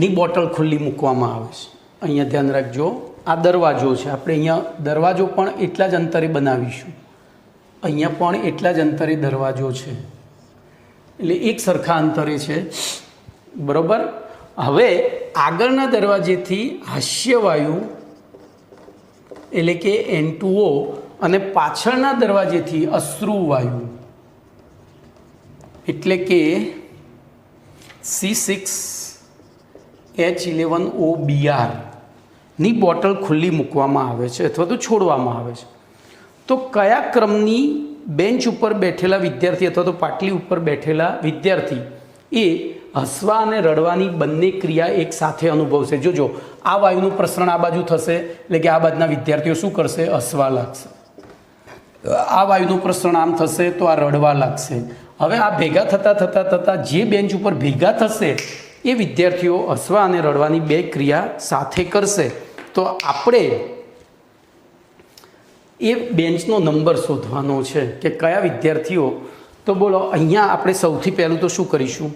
ની બોટલ ખુલ્લી મૂકવામાં આવે છે. અહીંયા ધ્યાન રાખજો, આ દરવાજો છે. આપણે અહીંયા દરવાજો પણ એટલા જ અંતરે બનાવીશું. અહીંયા પણ એટલા જ અંતરે દરવાજો છે, એટલે એક સરખા અંતરે છે. બરાબર. હવે આગળના દરવાજેથી હાસ્યવાયુ એટલે કે N2O અને પાછળના દરવાજેથી અશ્રુવાયુ એટલે કે C6H11OBr ની બોટલ ખુલ્લી મૂકવામાં આવે છે અથવા તો છોડવામાં આવે છે. તો કયા ક્રમની બેન્ચ ઉપર બેઠેલા વિદ્યાર્થી અથવા તો પાટલી ઉપર બેઠેલા વિદ્યાર્થી એ હસવા અને રડવાની બંને ક્રિયા એક સાથે અનુભવશે? જોજો, આ વાયુનું પ્રસરણ આ બાજુ થશે એટલે કે આ બાજુના વિદ્યાર્થીઓ શું કરશે? હસવા લાગશે. આ વાયુનું પ્રસરણ આમ થશે તો આ રડવા લાગશે. હવે આ ભેગા થતાં જે બેન્ચ ઉપર ભેગા થશે એ વિદ્યાર્થીઓ હસવા અને રડવાની બે ક્રિયા સાથે કરશે. તો આપણે એ બેન્ચનો નંબર શોધવાનો છે કે કયા વિદ્યાર્થીઓ. તો બોલો, અહીંયા આપણે સૌથી પહેલું તો શું કરીશું?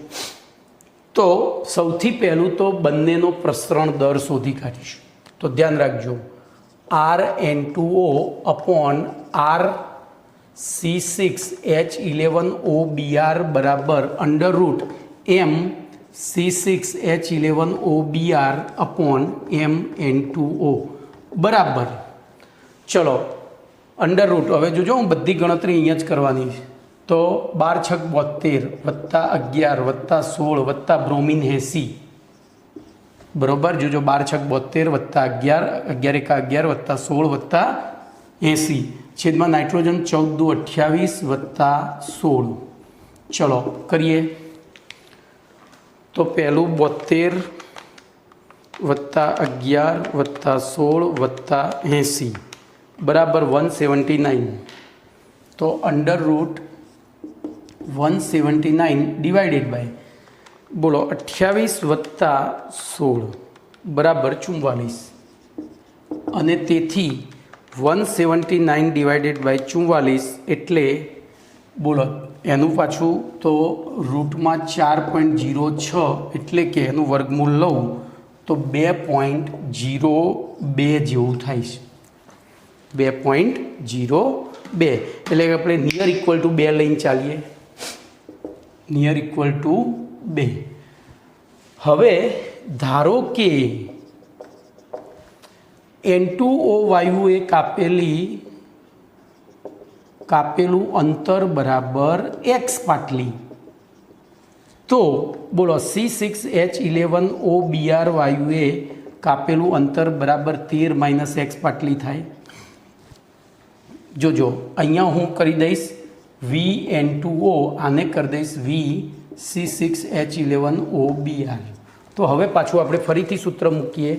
તો સૌથી પહેલું તો બંનેનો પ્રસરણ દર શોધી કાઢીશું. તો ધ્યાન રાખજો, RN2O અપોન RC6H11OBr બરાબર √ M C6H11OBr અપોન MN2O બરાબર. ચલો, √ હવે જોજો, હું બધી ગણતરી અહીંયા જ કરવાની છે. તો 12 × 6 = 72 + 11 + 16 + બ્રોમિન 80. બરાબર. જોજો, 12 × 6 = 11 = 11 + 16 + 80 છેદમાં નાઇટ્રોજન 14 × 28 + 16. ચલો કરીએ. તો પહેલું 72 + 11 + 16 + 80 બરાબર 179. તો √ 179 ડિવાઇડેડ બાય, બોલો, 28 + 16 બરાબર 44. અને તેથી 179 ડિવાઇડેડ બાય 44 એટલે બોલો એનું પાછું તો રૂટમાં 4.06 એટલે કે એનું વર્ગમૂળ લઉં તો 2.02 જેવું થાય છે. 2.02 એટલે કે આપણે નિયર ઇક્વલ ટુ 2 લઈને ચાલીએ. Near equal to 2. હવે ધારો કે N2O વાયુએ કાપેલું અંતર બરાબર x પાટલી. તો બોલો C6H11OBr વાયુએ કાપેલું અંતર બરાબર 13 - x પાટલી થાય. જોજો, અહીંયા હું કરી દઈશ VN2O, આને કરી દઈશ VC6H11OBr. તો હવે પાછું આપણે ફરીથી સૂત્ર મૂકીએ.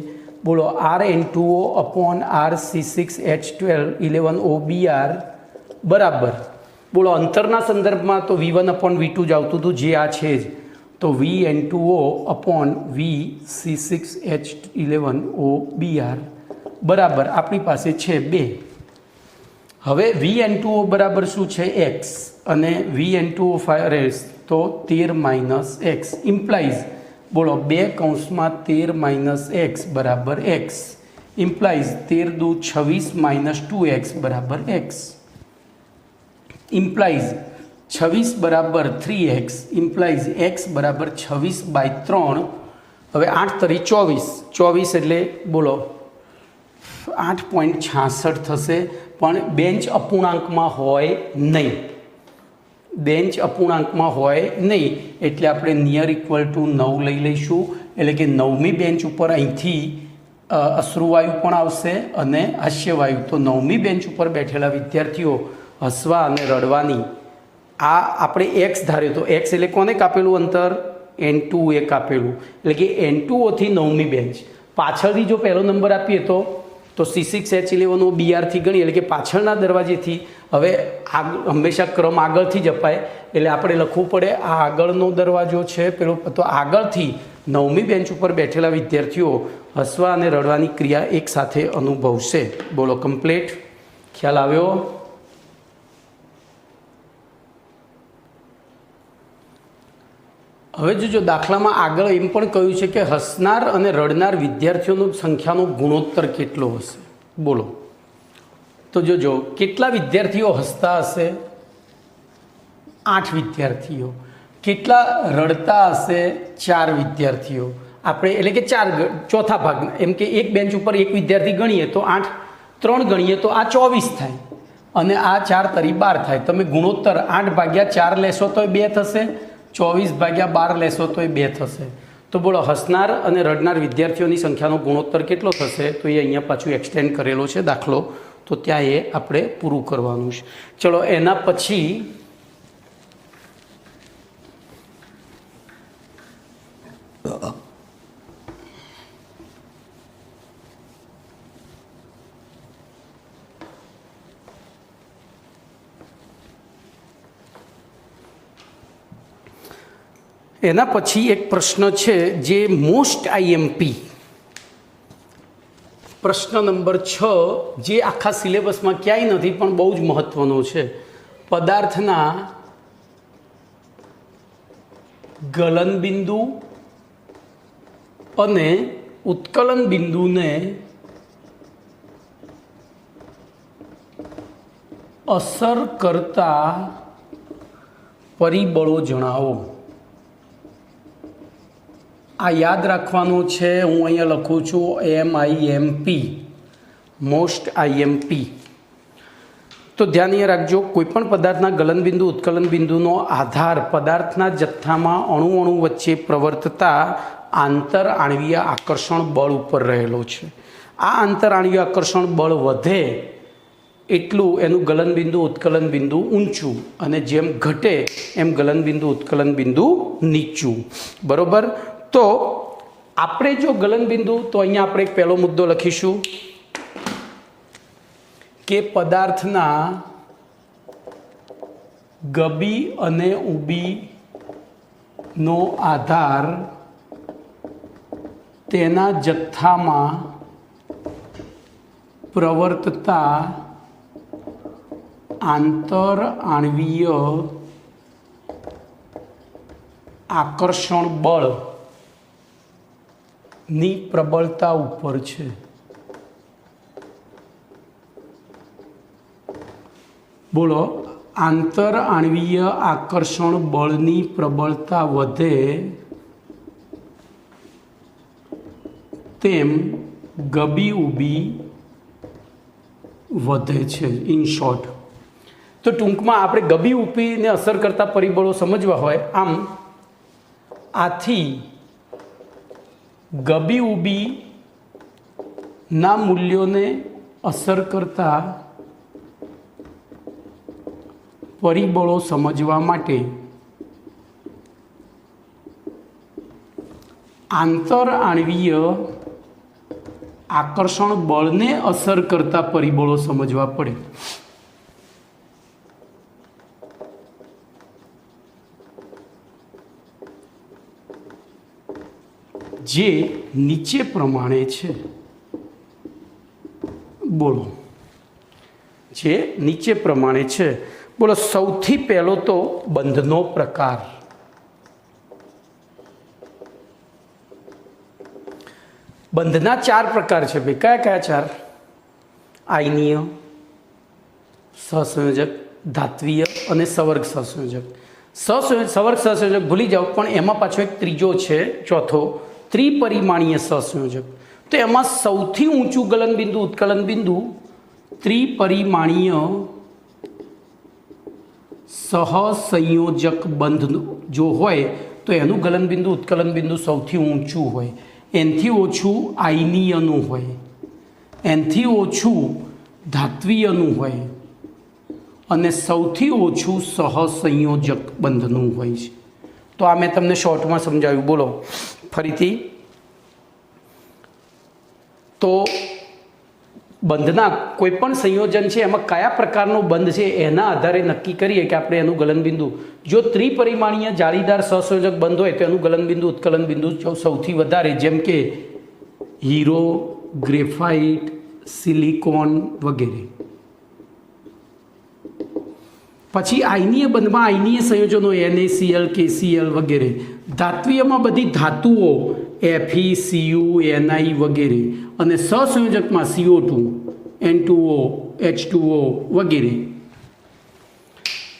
બોલો, RN2O અપોન RC6H11OBr બરાબર, બોલો, અંતરના સંદર્ભમાં તો V1/V2 જ આવતું હતું, જે આ છે જ. તો VN2O અપોન VC6H11OBr બરાબર આપણી પાસે છે 2. હવે VN2O બરાબર શું છે? x. અને VN2O તો 13 - x ઇમ્પ્લાઇઝ, બોલો, 2 કૌંસમાં 13 - x બરાબર x ઇમ્પ્લાઇઝ 13 × 26 - 2x બરાબર x ઇમ્પ્લાઇઝ 26 બરાબર 3x ઇમ્પ્લાઇઝ x બરાબર 26/3 હવે 8 તરી 24 એટલે બોલો 8.66 થશે, પણ બેન્ચ અપૂર્ણાંકમાં હોય નહીં. બેન્ચ અપૂર્ણાંકમાં હોય નહીં એટલે આપણે નિયર ઇક્વલ ટુ 9 લઈ લઈશું. એટલે કે 9મી બેન્ચ ઉપર અહીંથી અશ્રુવાયુ પણ આવશે અને હાસ્યવાયુ. તો 9મી બેન્ચ ઉપર બેઠેલા વિદ્યાર્થીઓ હસવા અને રડવાની આ આપણે એક્સ ધાર્યો તો એક્સ એટલે કોને કાપેલું અંતર? N2 એ કાપેલું. એટલે કે N2ઓથી 9મી બેન્ચ. પાછળથી જો પહેલો નંબર આપીએ તો C6H11 BR થી ગણીએ, એટલે કે પાછળના દરવાજેથી. હવે હંમેશા ક્રમ આગળથી જ અપાય એટલે આપણે લખવું પડે આ આગળનો દરવાજો છે પેલો. તો આગળથી 9મી બેન્ચ ઉપર બેઠેલા વિદ્યાર્થીઓ હસવા અને રડવાની ક્રિયા એક સાથે અનુભવશે. બોલો કમ્પ્લીટ? ખ્યાલ આવ્યો? હવે જો દાખલામાં આગળ એમ પણ કહ્યું છે કે હસનાર અને રડનાર વિદ્યાર્થીઓની સંખ્યાનો ગુણોત્તર કેટલો હશે. બોલો તો જોજો કેટલા વિદ્યાર્થીઓ હસતા હશે? 8 વિદ્યાર્થીઓ. કેટલા રડતા હશે? 4 વિદ્યાર્થીઓ. આપણે એટલે કે 4 ચોથા ભાગ, એમ કે એક બેન્ચ ઉપર એક વિદ્યાર્થી ગણીએ તો 8, 3 ગણીએ તો આ 24 થાય અને આ 4 તરી 12 થાય. તમે ગુણોત્તર 8/4 લેશો તો 2 થશે, 24/12 લેશો તો એ 2 થશે. તો બોલો હસનાર અને રડનાર વિદ્યાર્થીઓની સંખ્યાનો ગુણોત્તર કેટલો થશે? તો એ અહીંયા પાછું એક્સટેન્ડ કરેલો છે દાખલો, તો ત્યાં એ આપણે પૂરું કરવાનું છે. ચલો એના પછી એક પ્રશ્ન છે જે મોસ્ટ આઈએમપી પ્રશ્ન નંબર 6, જે આખા સિલેબસમાં ક્યાંય નથી પણ બહુ જ મહત્વનો છે. પદાર્થના ગલન બિંદુ અને ઉત્કલન બિંદુને અસર કરતા પરિબળો જણાવો. આ યાદ રાખવાનું છે. હું અહીંયા લખું છું MIMP, મોસ્ટ આઈએમપી. તો ધ્યાન એ રાખજો, કોઈપણ પદાર્થના ગલનબિંદુ ઉત્કલન બિંદુનો આધાર પદાર્થના જથ્થામાં અણુ વચ્ચે પ્રવર્તતા આંતર આણ્વીય આકર્ષણ બળ ઉપર રહેલો છે. આ આંતર આણ્વીય આકર્ષણ બળ વધે એટલું એનું ગલનબિંદુ ઉત્કલન બિંદુ ઊંચું અને જેમ ઘટે એમ ગલનબિંદુ ઉત્કલન બિંદુ નીચું. બરોબર? તો આપણે જો ગલનબિંદુ, તો અહીંયા આપણે એક પહેલો મુદ્દો લખીશું કે પદાર્થના ગબી અને ઉબીનો આધાર તેના જથ્થામાં પ્રવર્તતા આંતર આણ્વીય આકર્ષણ બળ ની પ્રબળતા ઉપર છે. બોલો, આંતર આણ્વીય આકર્ષણ બળની પ્રબળતા વધે તેમ ગબી ઉબી વધે છે. ઇન શોર્ટ, તો ટૂંકમાં આપણે ગબી ઉબીને અસર કરતા પરિબળો સમજવા હોય, આમ આથી ગબી ઉબી ના મૂલ્યોને અસર કરતા પરિબળો સમજવા માટે આંતર આણ્વીય આકર્ષણ બળને અસર કરતા પરિબળો સમજવા પડે. જે નીચે પ્રમાણે છે. બોલો, જે નીચે પ્રમાણે છે. બોલો, સૌથી પહેલો તો બંધનો પ્રકાર. બંધના 4 પ્રકાર છે ભાઈ. કયા કયા 4? આયનીય, સહસંયોજક, ધાત્વીય અને સવર્ગ સહસંયોજક. સવર્ગ સહસંયોજક ભૂલી જાઓ, પણ એમાં પાછો એક ત્રીજો છે, ચોથો, ત્રિપરિમાણીય સહસંયોજક, તો એમાં સૌથી ઊંચું ગલનબિંદુ ઉત્કલન બિંદુ ત્રિપરિમાણીય સહસંયોજક બંધ જો હોય તો એનું ગલનબિંદુ ઉત્કલન બિંદુ સૌથી ઊંચું હોય, એનાથી ઓછું આયનીયનું હોય, એનાથી ઓછું ધાત્વીયનું હોય અને સૌથી ઓછું સહસંયોજક બંધનું હોય છે. તો આ મેં તમને શોર્ટમાં સમજાવ્યું. બોલો ફરીથી. તો બંધના કોઈ પણ સંયોજન છે એમાં કયા પ્રકારનો બંધ છે એના આધારે નક્કી કરીએ કે આપણે એનું ગલનબિંદુ, જો ત્રિપરિમાણીય જાળીદાર સહસંયોજક બંધ હોય તો એનું ગલનબિંદુ ઉત્કલન બિંદુ સૌથી વધારે, જેમ કે હીરો, ગ્રેફાઇટ, સિલિકોન વગેરે. પછી આયનીય બંધમાં આયનીય સંયોજનો NaCl, KCl વગેરે. ધાત્વીયમાં બધી ધાતુઓ Fe, Cu, Ni વગેરે. અને સહસંયોજકમાં CO2, N2O, H2O વગેરે.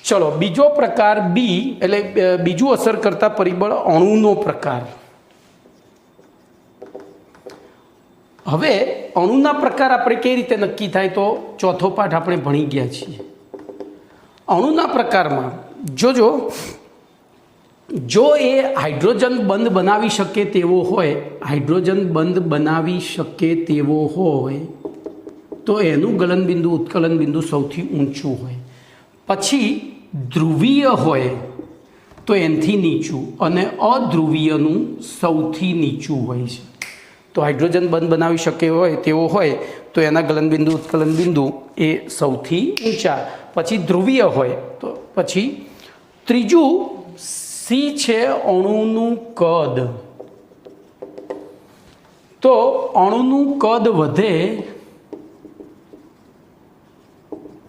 ચલો બીજો પ્રકાર બી, એટલે બીજું અસર કરતા પરિબળ અણુનો પ્રકાર. હવે અણુના પ્રકાર આપણે કઈ રીતે નક્કી થાય, તો ચોથો પાઠ આપણે ભણી ગયા છીએ. અણુના પ્રકારમાં જોજો, જો એ હાઇડ્રોજન બંધ બનાવી શકે તેવો હોય, હાઇડ્રોજન બંધ બનાવી શકે તેવો હોય તો એનું ગલનબિંદુ ઉત્કલન બિંદુ સૌથી ઊંચું હોય. પછી ધ્રુવીય હોય તો એનાથી નીચું અને અધ્રુવીયનું સૌથી નીચું હોય છે. તો હાઇડ્રોજન બંધ બનાવી શકે હોય તેવો હોય તો એના ગલનબિંદુ ઉત્કલન બિંદુ એ સૌથી ઊંચા. પછી ધ્રુવીય હોય તો પછી ત્રીજું સી છે અણુનું કદ. તો અણુનું કદ વધે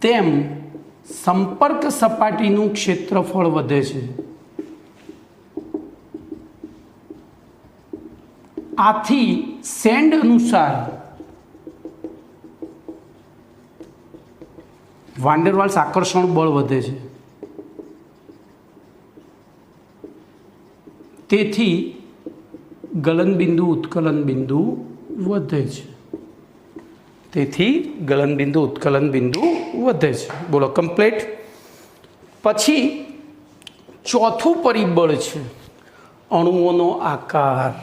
તેમ સંપર્ક સપાટીનું ક્ષેત્રફળ વધે છે. આથી સેન્ડ અનુસાર વાન્ડરવાલ્સ આકર્ષણ બળ વધે છે. તેથી ગલનબિંદુ ઉત્કલન બિંદુ વધે છે. તેથી ગલનબિંદુ ઉત્કલન બિંદુ વધે છે. બોલો કમ્પ્લીટ. પછી ચોથું પરિબળ છે અણુઓનો આકાર.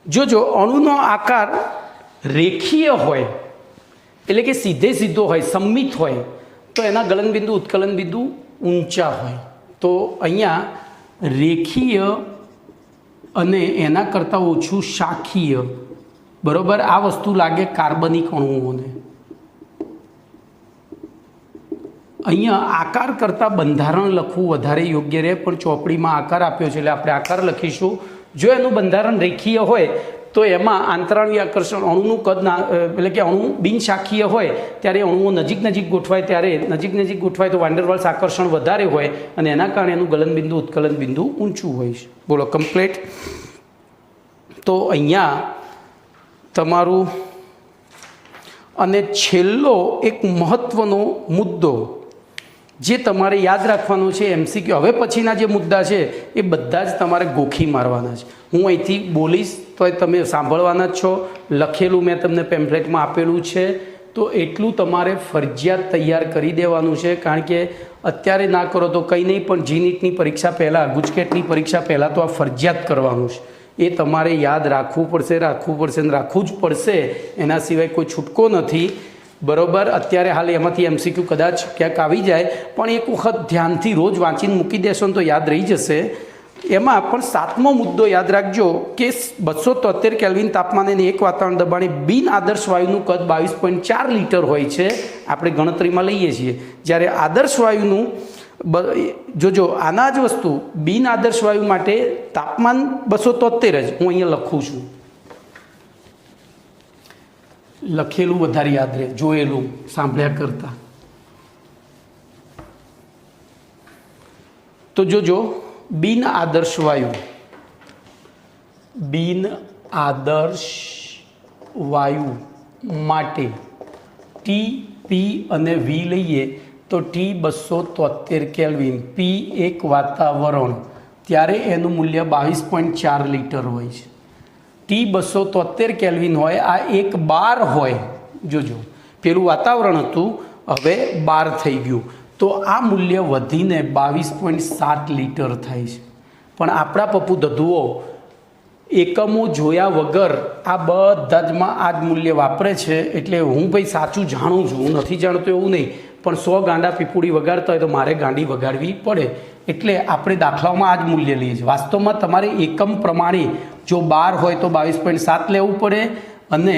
જોજો, અણુનો આકાર રેખીય હોય એટલે કે સીધે સીધો હોય, સમમિત હોય તો એના ગલનબિંદુ ઉત્કલન બિંદુ ઊંચા હોય. તો અહીંયા રેખીય અને એના કરતાં ઓછું શાખીય, બરાબર. આ વસ્તુ લાગે કાર્બનિક અણુઓને. અહીંયા આકાર કરતાં બંધારણ લખવું વધારે યોગ્ય રહે, પણ ચોપડીમાં આકાર આપ્યો છે એટલે આપણે આકાર લખીશું. જો એનું બંધારણ રેખીય હોય તો એમાં આંતરાણુય આકર્ષણ, અણુનું કદ એટલે કે અણુ બિનશાખીય હોય ત્યારે અણુઓ નજીક નજીક ગોઠવાય, ત્યારે નજીક નજીક ગોઠવાય તો વાન્ડરવાલ્સ આકર્ષણ વધારે હોય અને એના કારણે એનું ગલનબિંદુ ઉત્કલન બિંદુ ઊંચું હોય છે. બોલો કમ્પ્લીટ. તો અહીંયા તમારું અને છેલ્લો એક મહત્ત્વનો મુદ્દો જે તમારે યાદ રાખવાનો છે MCQ. હવે પછીના જે મુદ્દા છે એ બધા જ તમારે ગોખી મારવાના છે. હું અહીંથી બોલીશ તો તમે સાંભળવાના જ છો. લખેલું મેં તમને પેમ્ફલેટમાં આપેલું છે, તો એટલું તમારે ફરજિયાત તૈયાર કરી દેવાનું છે. કારણ કે અત્યારે ના કરો તો કંઈ નહીં, પણ GNETની પરીક્ષા પહેલાં, ગુજકેટની પરીક્ષા પહેલાં તો આ ફરજિયાત કરવાનું છે. એ તમારે યાદ રાખવું પડશે, રાખવું પડશે ને રાખવું જ પડશે. એના સિવાય કોઈ છૂટકો નથી, બરાબર. અત્યારે હાલ એમાંથી MCQ કદાચ ક્યાંક આવી જાય, પણ એક વખત ધ્યાનથી રોજ વાંચીને મૂકી દેશો ને તો યાદ રહી જશે. એમાં પણ સાતમો મુદ્દો યાદ રાખજો કે 273 કેલ્વિન તાપમાને 1 વાતાવરણ દબાણે બિન આદર્શ વાયુનું કદ 22.4 લીટર હોય છે, આપણે ગણતરીમાં લઈએ છીએ. જ્યારે આદર્શ વાયુનું, જોજો આના જ વસ્તુ, બિન આદર્શ વાયુ માટે તાપમાન 273 જ હું અહીંયા લખું છું. લખેલું વધારે યાદ રહે, જોયેલું સાંભળ્યા કરતા. તો જોજો, બિન આદર્શ વાયુ માટે T, P અને V લઈએ તો T273 કેલ્વિન, પી એક વાતાવરણ, ત્યારે એનું મૂલ્ય 22.4 લીટર હોય છે. T273 કેલ્વિન હોય, આ એક બાર હોય, જોજો પેલું વાતાવરણ હતું, હવે બાર થઈ ગયું, તો આ મૂલ્ય વધીને 22.7 લીટર થાય છે. પણ આપણા પપ્પુ દધુઓ એકમો જોયા વગર આ બધા જમાં આ જ મૂલ્ય વાપરે છે. એટલે હું ભાઈ સાચું જાણું છું, હું નથી જાણતો એવું નહીં, પણ 100 ગાંડા પીપુડી વગાડતા હોય તો મારે ગાંડી વગાડવી પડે. એટલે આપણે દાખલાઓમાં આ જ મૂલ્ય લઈએ છીએ. વાસ્તવમાં તમારે એકમ પ્રમાણે જો 12 હોય તો 22.7 લેવું પડે, અને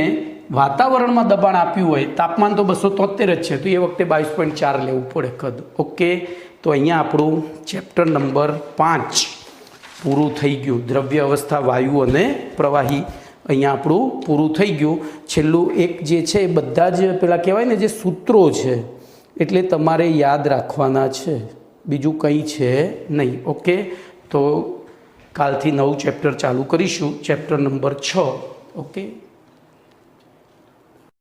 વાતાવરણમાં દબાણ આપ્યું હોય, તાપમાન તો 273 જ છે, તો એ વખતે 22.4 લેવું પડે કદ. ઓકે, તો અહીંયા આપણું ચેપ્ટર નંબર 5 પૂરું થઈ ગયું. દ્રવ્ય અવસ્થા, વાયુ અને પ્રવાહી અહીંયા આપણું પૂરું થઈ ગયું. છેલ્લું એક જે છે એ બધા જ પેલા કહેવાય ને જે સૂત્રો છે, એટલે તમારે યાદ રાખવાના છે, બીજું કંઈ છે નહીં. ઓકે, તો કાલથી નવું ચેપ્ટર ચાલુ કરીશું, ચેપ્ટર નંબર 6. ઓકે.